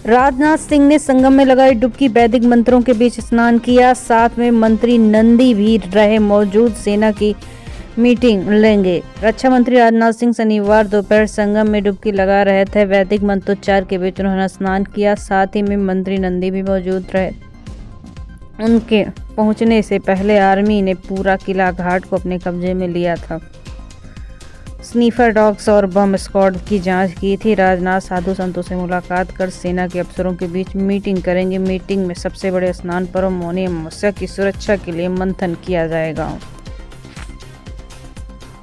राजनाथ सिंह ने संगम में लगाई डुबकी, वैदिक मंत्रों के बीच स्नान किया। साथ में मंत्री नंदी भी रहे मौजूद, सेना की मीटिंग लेंगे। रक्षा मंत्री राजनाथ सिंह शनिवार दोपहर संगम में डुबकी लगा रहे थे। वैदिक मंत्रोच्चार के बीच उन्होंने स्नान किया। साथ ही में मंत्री नंदी भी मौजूद रहे। उनके पहुंचने से पहले आर्मी ने पूरा किला घाट को अपने कब्जे में लिया था। स्नीफर डॉग्स और बम स्क्वाड की जांच की थी। राजनाथ साधु संतों से मुलाकात कर सेना के अफसरों के बीच मीटिंग करेंगे। मीटिंग में सबसे बड़े स्नान पर्व मौनी अमावस्या की सुरक्षा के लिए मंथन किया जाएगा।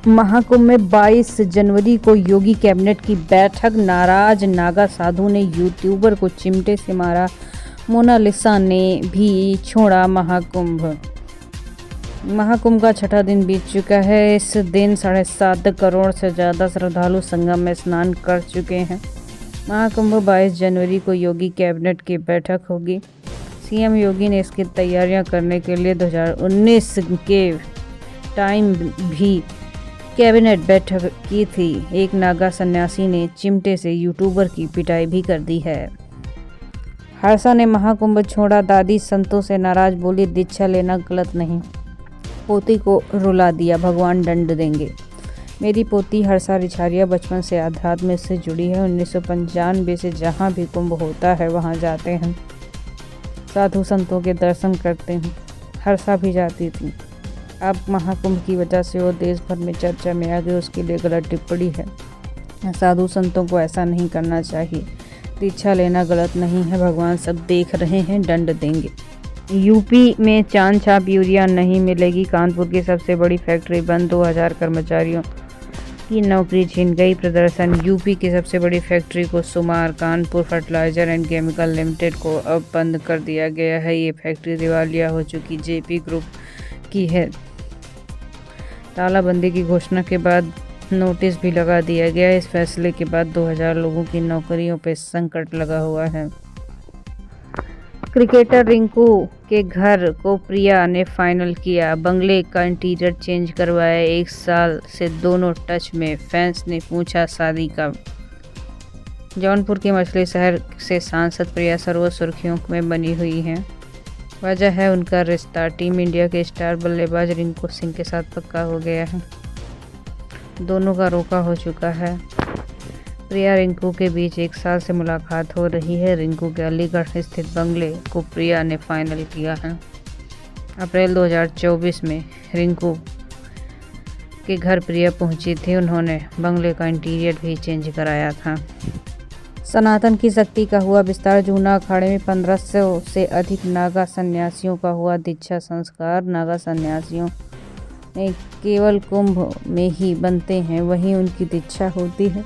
महाकुंभ में 22 जनवरी को योगी कैबिनेट की बैठक। नाराज नागा साधु ने यूट्यूबर को चिमटे से मारा। मोनालिसा ने भी छोड़ा महाकुंभ। महाकुंभ का छठा दिन बीत चुका है। इस दिन 7.5 करोड़ से ज़्यादा श्रद्धालु संगम में स्नान कर चुके हैं। महाकुंभ 22 जनवरी को योगी कैबिनेट की बैठक होगी। सीएम योगी ने इसकी तैयारियां करने के लिए 2019 के टाइम भी कैबिनेट बैठक की थी। एक नागा सन्यासी ने चिमटे से यूट्यूबर की पिटाई भी कर दी है। हर्षा ने महाकुंभ छोड़ा। दादी संतों से नाराज, बोली दीक्षा लेना गलत नहीं। पोती को रुला दिया, भगवान दंड देंगे। मेरी पोती हर्षा रिछारिया बचपन से अध्यात्म से जुड़ी है। 1995 से जहाँ भी कुंभ होता है वहाँ जाते हैं, साधु संतों के दर्शन करते हैं। हर्षा भी जाती थी। अब महाकुंभ की वजह से वो देश भर में चर्चा में आ गई, उसके लिए गलत टिप्पणी है। साधु संतों को ऐसा नहीं करना चाहिए। दीक्षा लेना गलत नहीं है, भगवान सब देख रहे हैं, दंड देंगे। यूपी में चांद छाप यूरिया नहीं मिलेगी। कानपुर की सबसे बड़ी फैक्ट्री बंद, 2000 कर्मचारियों की नौकरी छीन गई। प्रदर्शन। यूपी की सबसे बड़ी फैक्ट्री को शुमार Kanpur fertiliser and chemical limited को अब बंद कर दिया गया है। ये फैक्ट्री दिवालिया हो चुकी जेपी ग्रुप की है। तालाबंदी की घोषणा के बाद नोटिस भी लगा दिया गया। इस फैसले के बाद 2000 लोगों की नौकरियों पर संकट लगा हुआ है। क्रिकेटर रिंकू के घर को प्रिया ने फाइनल किया। बंगले का इंटीरियर चेंज करवाया। 1 साल से दोनों टच में। फैंस ने पूछा शादी कब। जौनपुर के मछली शहर से सांसद प्रिया सर्व सुर्खियों में बनी हुई हैं। वजह है उनका रिश्ता। टीम इंडिया के स्टार बल्लेबाज रिंकू सिंह के साथ पक्का हो गया है। दोनों का रोका हो चुका है। प्रिया रिंकू के बीच 1 साल से मुलाकात हो रही है। रिंकू के अलीगढ़ स्थित बंगले को प्रिया ने फाइनल किया है। अप्रैल 2024 में रिंकू के घर प्रिया पहुंची थी। उन्होंने बंगले का इंटीरियर भी चेंज कराया था। सनातन की शक्ति का हुआ विस्तार। जूना अखाड़े में 1500 से अधिक नागा सन्यासियों का हुआ दीक्षा संस्कार। नागा सन्यासियों ने केवल कुंभ में ही बनते हैं, वहीं उनकी दीक्षा होती है।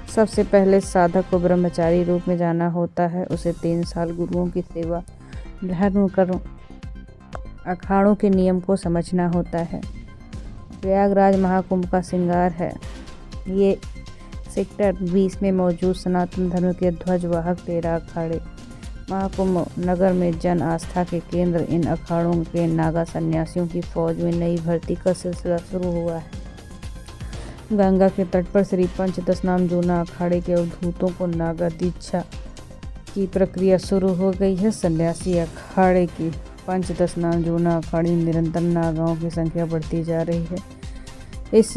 सबसे पहले साधक को ब्रह्मचारी रूप में जाना होता है। उसे 3 साल गुरुओं की सेवा, धर्म करो, अखाड़ों के नियम को समझना होता है। प्रयागराज महाकुंभ का श्रृंगार है। ये सेक्टर 20 में मौजूद सनातन धर्म के ध्वजवाहक 13 अखाड़े। महाकुंभ नगर में जन आस्था के केंद्र। इन अखाड़ों के नागा सन्यासियों की फौज में नई भर्ती का सिलसिला शुरू हुआ है। गंगा के तट पर श्री पंचदशनाम जूना अखाड़े के अवधूतों को नागा दीक्षा की प्रक्रिया शुरू हो गई है। सन्यासी अखाड़े की पंचदशनाम जूना अखाड़े निरंतर नागाओं की संख्या बढ़ती जा रही है। इस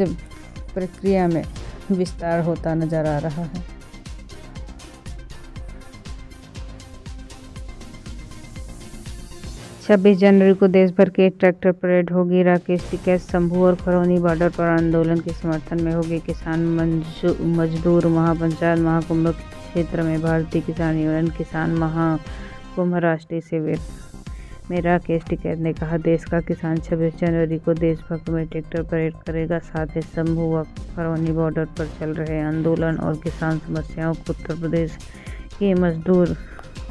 प्रक्रिया में विस्तार होता नजर आ रहा है। 26 जनवरी को देश भर के ट्रैक्टर परेड होगी। राकेश टिकैत शंभू और खरौनी बॉर्डर पर आंदोलन के समर्थन में होगी। किसान मजदूर महापंचायत महाकुंभ क्षेत्र में भारतीय किसान यूनियन किसान महाकुंभ राष्ट्रीय शिविर में राकेश टिकैत ने कहा, देश का किसान 26 जनवरी को देशभर में ट्रैक्टर परेड करेगा। साथ ही शंभू व खरौनी बॉर्डर पर चल रहे आंदोलन और किसान समस्याओं को उत्तर प्रदेश के मजदूर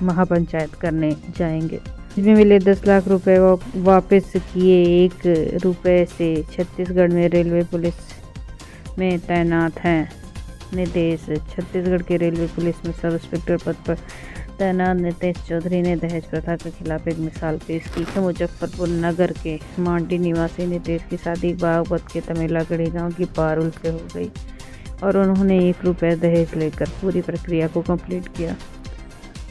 महापंचायत करने जाएंगे। इसमें मिले 10 लाख रुपए वापस किए। 1 रुपये से छत्तीसगढ़ में रेलवे पुलिस में तैनात हैं नितेश। छत्तीसगढ़ के रेलवे पुलिस में सब इंस्पेक्टर पद पर तैनात नितेश चौधरी ने दहेज प्रथा के खिलाफ एक मिसाल पेश की है। मुजफ्फरपुर नगर के मांडी निवासी नितेश की शादी बागपत के तमिलागढ़ी गांव की पारुल से हो गई। और उन्होंने 1 रुपये दहेज लेकर पूरी प्रक्रिया को कंप्लीट किया।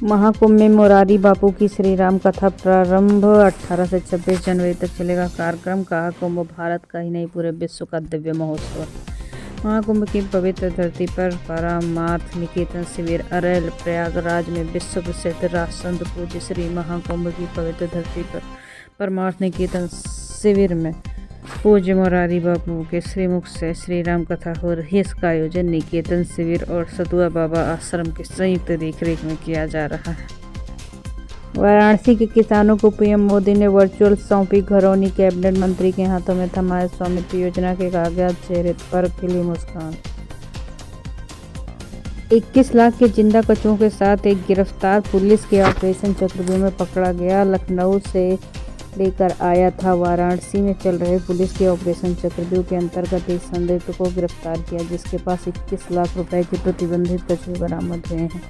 महाकुंभ में मोरारी बापू की श्री राम कथा प्रारंभ 18 से 26 जनवरी तक चलेगा। कार्यक्रम का कुंभ भारत का ही नहीं पूरे विश्व का दिव्य महोत्सव। महाकुंभ की पवित्र धरती पर परमार्थ निकेतन शिविर अरैल प्रयागराज में विश्व प्रसिद्ध राष्ट्रसंत पूज्य श्री महाकुंभ की पवित्र धरती पर परमार्थ निकेतन शिविर में पूज्य मोरारी बापू के श्रीमुख से श्री राम कथा हो रही है। इसका आयोजन निकेतन शिविर और सतुआ बाबा आश्रम के संयुक्त देखरेख में किया जा रहा है। वाराणसी के किसानों को पीएम मोदी ने वर्चुअल सौंपी घरौनी। कैबिनेट मंत्री के हाथों में थमाए स्वामित्व योजना के कागजात, चेहरे पर खिली मुस्कान। 21 लाख के जिंदा कछुओं के साथ एक गिरफ्तार, पुलिस के ऑपरेशन चक्रव्यूह में पकड़ा गया। लखनऊ से लेकर आया था। वाराणसी में चल रहे पुलिस के ऑपरेशन चक्रव्यूह के अंतर्गत एक संदिग्ध को गिरफ्तार किया, जिसके पास 21 लाख रुपए के प्रतिबंधित कछुए बरामद हुए हैं।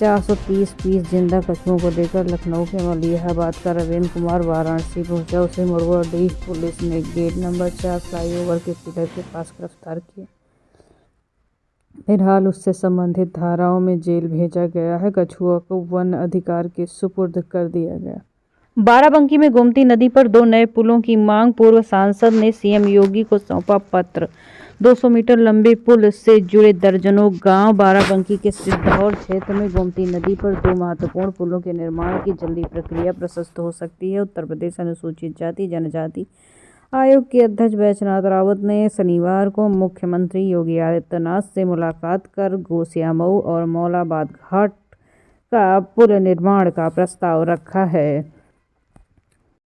430 पीस जिंदा कछुओं को लेकर लखनऊ के मलिहाबाद का रवीन्द्र कुमार वाराणसी पहुंचा। उसे मुरगुडीह पुलिस ने गेट नंबर 4 फ्लाईओवर के पिलर के पास गिरफ्तार किया। फिलहाल उससे संबंधित धाराओं में जेल भेजा गया है। कछुआ को वन अधिकार के सुपुर्द कर दिया गया। बाराबंकी में गोमती नदी पर 2 नए पुलों की मांग, पूर्व सांसद ने सीएम योगी को सौंपा पत्र। 200 मीटर लंबे पुल से जुड़े दर्जनों गांव। बाराबंकी के सिद्धौर क्षेत्र में गोमती नदी पर 2 महत्वपूर्ण पुलों के निर्माण की जल्दी प्रक्रिया प्रशस्त हो सकती है। उत्तर प्रदेश अनुसूचित जाति जनजाति आयोग के अध्यक्ष बैजनाथ रावत ने शनिवार को मुख्यमंत्री योगी आदित्यनाथ से मुलाकात कर गोसियामऊ और मौलाबाद घाट का पुल निर्माण का प्रस्ताव रखा है।